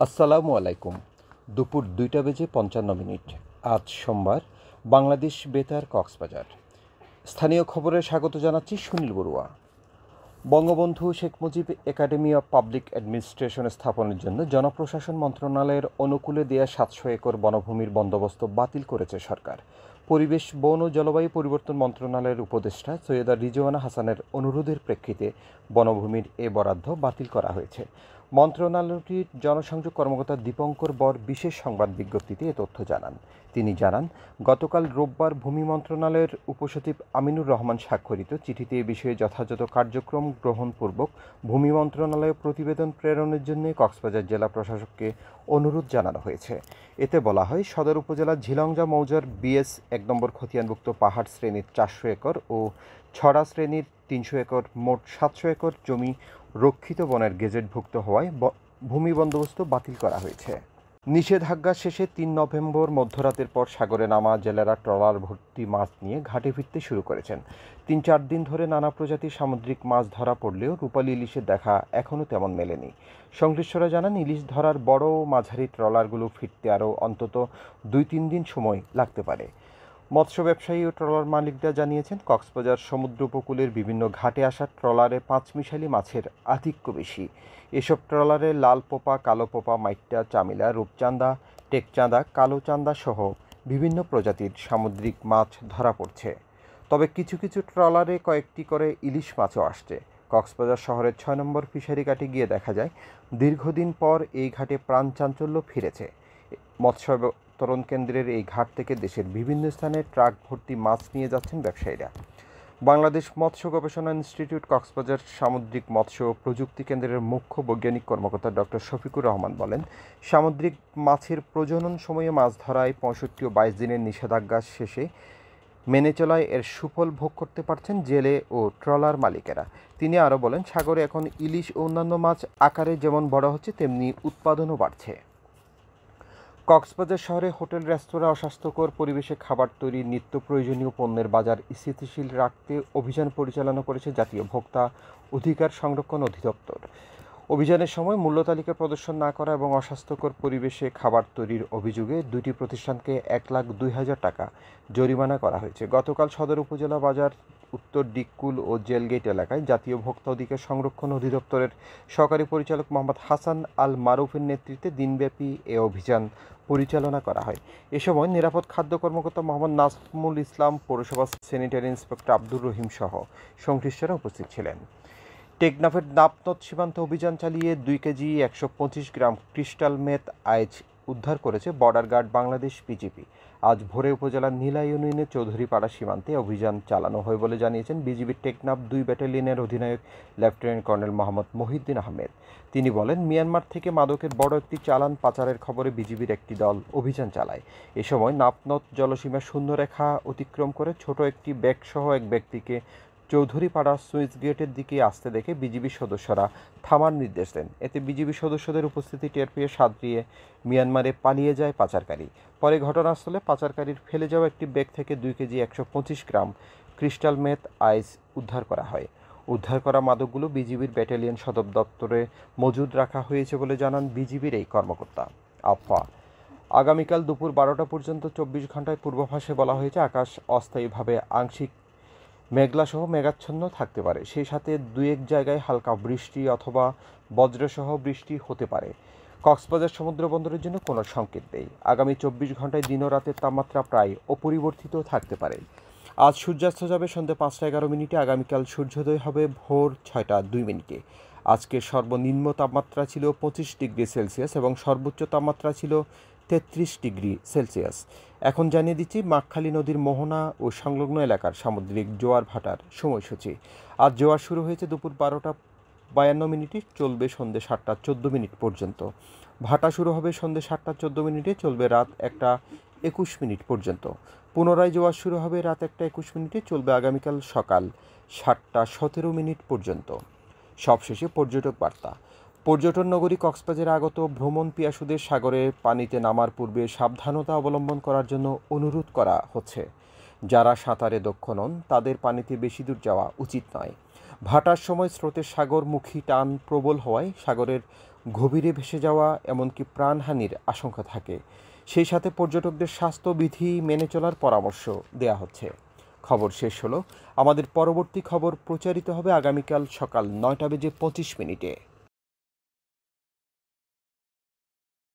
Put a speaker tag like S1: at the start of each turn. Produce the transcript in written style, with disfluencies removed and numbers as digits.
S1: আসসালামু আলাইকুম। দুপুর ২টা বেজে ৫৫ মিনিট। আজ সোমবার। বাংলাদেশ বেতার, কক্সবাজার। স্থানীয় খবরে স্বাগত জানাচ্ছি Sunil Barua. Bangabandhu Sheikh Mujib academy of public administration স্থাপনের জন্য জনপ্রশাসন মন্ত্রণালয়ের অনুকূলে দেয়া ৭০০ একর বনভূমির বন্দোবস্ত বাতিল করেছে সরকার। পরিবেশ, বন ও জলবায়ু পরিবর্তন মন্ত্রণালয়ের উপদেষ্টা সৈয়দা রিজওয়ানা হাসানের অনুরোধের প্রেক্ষিতে বনভূমির এ বরাদ্দ বাতিল করা হয়েছে। মন্ত্রণালয়টির জনসংযোগ কর্মকর্তা দীপঙ্কর বর বিশেষ সংবাদ বিজ্ঞপ্তিতে এ তথ্য জানান। তিনি জানান, গতকাল রোববার ভূমি মন্ত্রণালয়ের উপসচিব আমিনুর রহমান স্বাক্ষরিত চিঠিতে এ বিষয়ে যথাযথ কার্যক্রম গ্রহণপূর্বক ভূমি মন্ত্রণালয়ে প্রতিবেদন প্রেরণের জন্য কক্সবাজার জেলা প্রশাসককে অনুরোধ জানানো হয়েছে। এতে বলা হয়, সদর উপজেলার ঝিলংজা মৌজার BS ১ নম্বর খতিয়ানভুক্ত পাহাড় শ্রেণীর ৪০০ একর ও ছড়া শ্রেণীর ৩০০ একর মোট ৭০০ একর জমি রক্ষিত বনের গেজেটভুক্ত হওয়ায় ভূমি বন্দোবস্ত বাতিল করা হয়েছে। নিষেধাজ্ঞা শেষে ৩ নভেম্বর মধ্যরাতের পর সাগরে নামা জেলেরা ট্রলার ভর্তি মাছ নিয়ে ঘাটে ফিরতে শুরু করেছেন। ৩-৪ দিন ধরে নানা প্রজাতির সামুদ্রিক মাছ ধরা পড়লেও রূপালী ইলিশের দেখা এখনও তেমন মেলেনি। সংশ্লিষ্টরা জানান, ইলিশ ধরার বড় ও মাঝারি ট্রলারগুলো ফিরতে আরও অন্তত ২-৩ দিন সময় লাগতে পারে। মৎস্য ব্যবসায়ী ও ট্রলার মালিকরা জানিয়েছেন, কক্সবাজার সমুদ্র উপকূলের বিভিন্ন ঘাটে আসা ট্রলারে পাঁচমিশালি মাছের আধিক্য বেশি। এসব ট্রলারে লাল পোপা, কালো পোপা, মাইট্টা, চামিলা, রূপচাঁদা, টেকচাঁদা, কালো চাঁদা সহ বিভিন্ন প্রজাতির সামুদ্রিক মাছ ধরা পড়ছে। তবে কিছু কিছু ট্রলারে কয়েকটি করে ইলিশ মাছও আসছে। কক্সবাজার শহরের ৬ নম্বর ফিশারি ঘাটে গিয়ে দেখা যায়, দীর্ঘদিন পর এই ঘাটে প্রাণ চাঞ্চল্য ফিরেছে। মৎস্য বিতরণ কেন্দ্রের এই ঘাট থেকে দেশের বিভিন্ন স্থানে ট্রাক ভর্তি মাছ নিয়ে যাচ্ছেন ব্যবসায়ীরা। বাংলাদেশ মৎস্য গবেষণা ইনস্টিটিউট কক্সবাজার সামুদ্রিক মৎস্য প্রযুক্তি কেন্দ্রের মুখ্য বৈজ্ঞানিক কর্মকর্তা ডক্টর শফিকুর রহমান বলেন, সামুদ্রিক মাছের প্রজনন সময়ে মাছ ধরায় ৬৫ ও ২২ দিনের নিষেধাজ্ঞা শেষে মেনে চলায় এর সুফল ভোগ করতে পারছেন জেলে ও ট্রলার মালিকেরা। তিনি আরও বলেন, সাগরে এখন ইলিশ ও অন্যান্য মাছ আকারে যেমন বড় হচ্ছে, তেমনি উৎপাদনও বাড়ছে। কক্সবাজার শহরে হোটেল, রেস্তোরাঁ অস্বাস্থ্যকর পরিবেশে খাবার তৈরি, নিত্য প্রয়োজনীয় পণ্যের বাজার স্থিতিশীল রাখতে অভিযান পরিচালনা করেছে জাতীয় ভোক্তা অধিকার সংরক্ষণ অধিদপ্তর। অভিযানের সময় মূল্য তালিকা প্রদর্শন না করা এবং অস্বাস্থ্যকর পরিবেশে খাবার তৈরির অভিযোগে দুটি প্রতিষ্ঠানকে ১,০২,০০০ টাকা জরিমানা করা হয়েছে। গতকাল সদর উপজেলা বাজার, উত্তর ডিককুল ও জেলগেট এলাকায় জাতীয় ভোক্তা অধিকার সংরক্ষণ অধিদপ্তরের সহকারী পরিচালক মোহাম্মদ হাসান আল মারুফের নেতৃত্বে দিনব্যাপী এ অভিযান পরিচালনা করা হয়। এ সময় নিরাপদ খাদ্য কর্মকর্তা মোহাম্মদ নাজমুল ইসলাম, পৌরসভা স্যানিটারি ইন্সপেক্টর আব্দুর রহিম সহ সংশ্লিষ্টরা উপস্থিত ছিলেন। টেকনাফের নাপনদ সীমান্তে অভিযান চালিয়ে ২ কেজি ১২৫ গ্রাম ক্রিস্টাল মেথ আইচ উদ্ধার করেছে বর্ডার গার্ড বাংলাদেশ বিজিবি। আজ ভোরে উপজেলার নীলা ইউনিয়নের চৌধুরীপাড়া সীমান্তে অভিযান চালানো হয় বলে জানিয়েছেন বিজিবির টেকনাফ ২ ব্যাটালিয়নের অধিনায়ক লেফটেন্যান্ট কর্নেল মোহাম্মদ মহিউদ্দিন আহমেদ। তিনি বলেন, মিয়ানমার থেকে মাদকের বড় একটি চালান পাচারের খবরে বিজিবির একটি দল অভিযান চালায়। এ সময় নাপনদ জলসীমা শূন্যরেখা অতিক্রম করে ছোট একটি ব্যাগসহ এক ব্যক্তিকে চৌধুরীপাড়া সুইচ গেটের দিকে আসতে দেখে বিজিবি সদস্যরা থামার নির্দেশ দেন। এতে বিজিবি সদস্যদের উপস্থিতি টের পেয়ে সাঁতরিয়ে মিয়ানমারে পালিয়ে যায় পাচারকারী। পরে ঘটনাস্থলে পাচারকারীর ফেলে যাওয়া একটি ব্যাগ থেকে ২ কেজি ১২৫ গ্রাম ক্রিস্টাল মেথ আইস উদ্ধার করা হয়। উদ্ধার করা মাদকগুলো বিজিবির ব্যাটালিয়ন সদর দপ্তরে মজুদ রাখা হয়েছে বলে জানান বিজিবির এই কর্মকর্তা। আবহাওয়া, আগামীকাল দুপুর ১২টা পর্যন্ত ২৪ ঘন্টায় পূর্বাভাসে বলা হয়েছে, আকাশ অস্থায়ীভাবে আংশিক মেঘলাসহ মেঘাচ্ছন্ন থাকতে পারে। সেই সাথে ২-১ জায়গায় হালকা বৃষ্টি অথবা বজ্রসহ বৃষ্টি হতে পারে। কক্সবাজার সমুদ্র বন্দরের জন্য কোনো সংকেত নেই। আগামী ২৪ ঘন্টায় দিন ও রাতের তাপমাত্রা প্রায় অপরিবর্তিত থাকতে পারে। আজ সূর্যাস্ত যাবে সন্ধ্যে ৫টা ১১ মিনিটে, আগামীকাল সূর্যোদয় হবে ভোর ৬টা ২ মিনিটে। আজকের সর্বনিম্ন তাপমাত্রা ছিল ২৫ ডিগ্রি সেলসিয়াস এবং সর্বোচ্চ তাপমাত্রা ছিল ৩৩ ডিগ্রি সেলসিয়াস। এখন জানিয়ে দিচ্ছি মাখখালী নদীর মোহনা ও সংলগ্ন এলাকার সামুদ্রিক জোয়ার ভাটার সময়সূচি। আজ জোয়ার শুরু হয়েছে দুপুর ১২টা ৫২ মিনিটে, চলবে সন্ধ্যে ৭টা ১৪ মিনিট পর্যন্ত। ভাটা শুরু হবে সন্ধ্যে ৭টা ১৪ মিনিটে, চলবে রাত ১টা ২১ মিনিট পর্যন্ত। পুনরায় জোয়ার শুরু হবে রাত ১টা ২১ মিনিটে, চলবে আগামীকাল সকাল ৭টা ১৭ মিনিট পর্যন্ত। সবশেষে পর্যটক বার্তা। পর্যটন নগরী কক্সবাজারে আগত ভ্রমণ পিয়াসুদের সাগরে পানিতে নামার পূর্বে সাবধানতা অবলম্বন করার জন্য অনুরোধ করা হচ্ছে। যারা সাঁতারে দক্ষ নন তাদের পানিতে বেশি দূর যাওয়া উচিত নয়। ভাটার সময় স্রোতের সাগরমুখী টান প্রবল হওয়ায় সাগরের গভীরে ভেসে যাওয়া এমনকি প্রাণহানির আশঙ্কা থাকে। সেই সাথে পর্যটকদের স্বাস্থ্যবিধি মেনে চলার পরামর্শ দেয়া হচ্ছে। খবর শেষ হলো। আমাদের পরবর্তী খবর প্রচারিত হবে আগামীকাল সকাল ৯টা বেজে ২৫ মিনিটে।